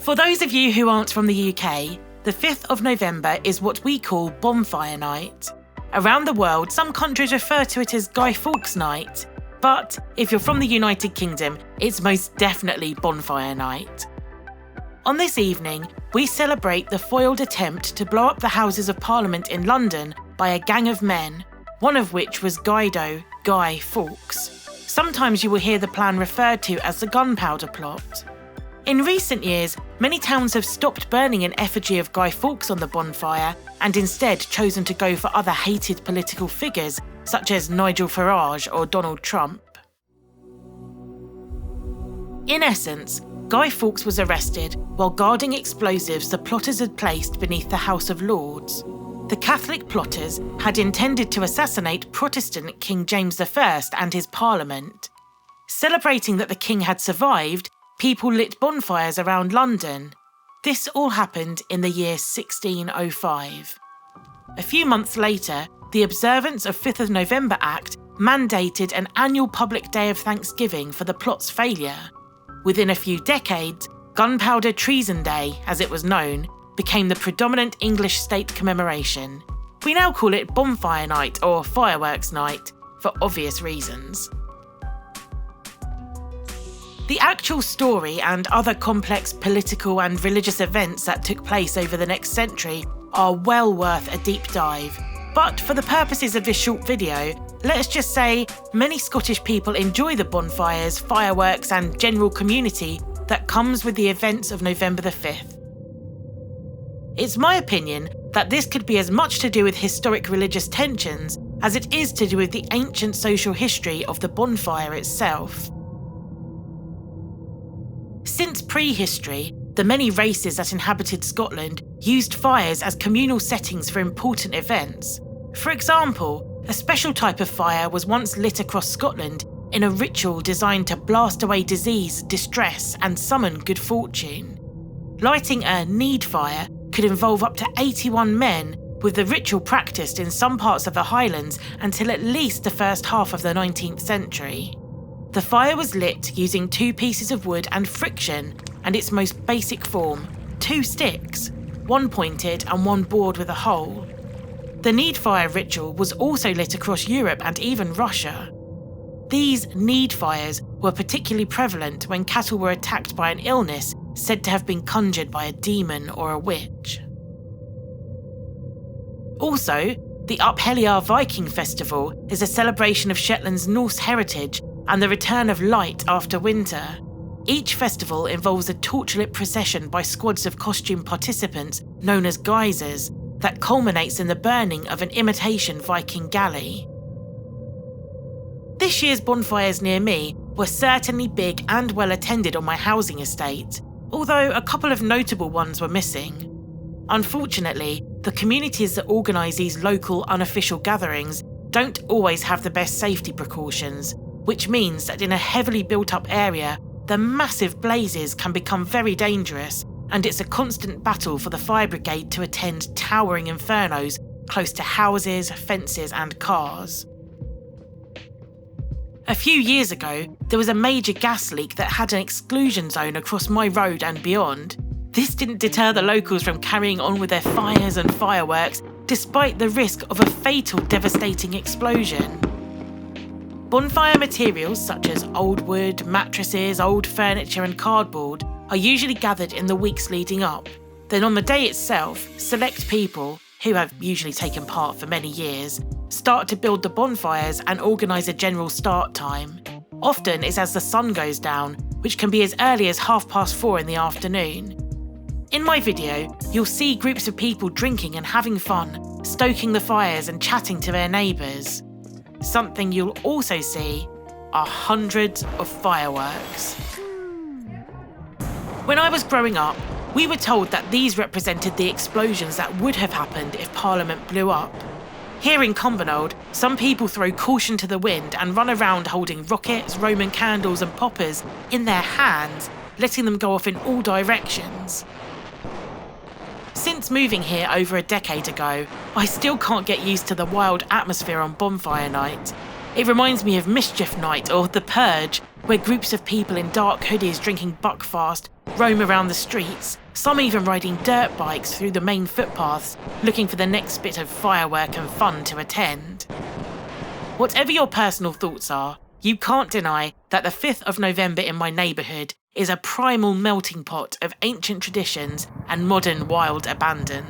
For those of you who aren't from the UK, the 5th of November is what we call Bonfire Night. Around the world, some countries refer to it as Guy Fawkes Night, but if you're from the United Kingdom, it's most definitely Bonfire Night. On this evening, we celebrate the foiled attempt to blow up the Houses of Parliament in London by a gang of men, one of which was Guy Fawkes. Sometimes you will hear the plan referred to as the gunpowder plot. In recent years, many towns have stopped burning an effigy of Guy Fawkes on the bonfire and instead chosen to go for other hated political figures such as Nigel Farage or Donald Trump. In essence, Guy Fawkes was arrested while guarding explosives the plotters had placed beneath the House of Lords. The Catholic plotters had intended to assassinate Protestant King James I and his parliament. Celebrating that the king had survived, people lit bonfires around London. This all happened in the year 1605. A few months later, the observance of 5th of November Act mandated an annual public day of thanksgiving for the plot's failure. Within a few decades, Gunpowder Treason Day, as it was known, became the predominant English state commemoration. We now call it Bonfire Night or Fireworks Night, for obvious reasons. The actual story and other complex political and religious events that took place over the next century are well worth a deep dive. But for the purposes of this short video, let's just say many Scottish people enjoy the bonfires, fireworks and general community that comes with the events of November the 5th. It's my opinion that this could be as much to do with historic religious tensions as it is to do with the ancient social history of the bonfire itself. Since prehistory, the many races that inhabited Scotland used fires as communal settings for important events. For example, a special type of fire was once lit across Scotland in a ritual designed to blast away disease, distress, and summon good fortune. Lighting a need fire could involve up to 81 men, with the ritual practiced in some parts of the Highlands until at least the first half of the 19th century. The fire was lit using 2 pieces of wood and friction, and its most basic form, 2 sticks, one pointed and one bored with a hole. The need fire ritual was also lit across Europe and even Russia. These need fires were particularly prevalent when cattle were attacked by an illness said to have been conjured by a demon or a witch. Also, the Helly Aa Viking Festival is a celebration of Shetland's Norse heritage and the return of light after winter. Each festival involves a torchlit procession by squads of costume participants known as geysers that culminates in the burning of an imitation Viking galley. This year's bonfires near me were certainly big and well attended on my housing estate, although a couple of notable ones were missing. Unfortunately, the communities that organise these local unofficial gatherings don't always have the best safety precautions, which means that in a heavily built up area, the massive blazes can become very dangerous, and it's a constant battle for the fire brigade to attend towering infernos close to houses, fences and cars. A few years ago, there was a major gas leak that had an exclusion zone across my road and beyond. This didn't deter the locals from carrying on with their fires and fireworks, despite the risk of a fatal, devastating explosion. Bonfire materials such as old wood, mattresses, old furniture and cardboard are usually gathered in the weeks leading up. Then on the day itself, select people, who have usually taken part for many years, start to build the bonfires and organise a general start time. Often it's as the sun goes down, which can be as early as 4:30 in the afternoon. In my video, you'll see groups of people drinking and having fun, stoking the fires and chatting to their neighbours. Something you'll also see are hundreds of fireworks. When I was growing up, we were told that these represented the explosions that would have happened if Parliament blew up. Here in Cumbernauld, some people throw caution to the wind and run around holding rockets, Roman candles and poppers in their hands, letting them go off in all directions. Since moving here over a decade ago, I still can't get used to the wild atmosphere on Bonfire Night. It reminds me of Mischief Night or The Purge, where groups of people in dark hoodies drinking Buckfast roam around the streets, some even riding dirt bikes through the main footpaths, looking for the next bit of firework and fun to attend. Whatever your personal thoughts are, you can't deny that the 5th of November in my neighbourhood is a primal melting pot of ancient traditions and modern wild abandon.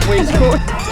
Waistcoat.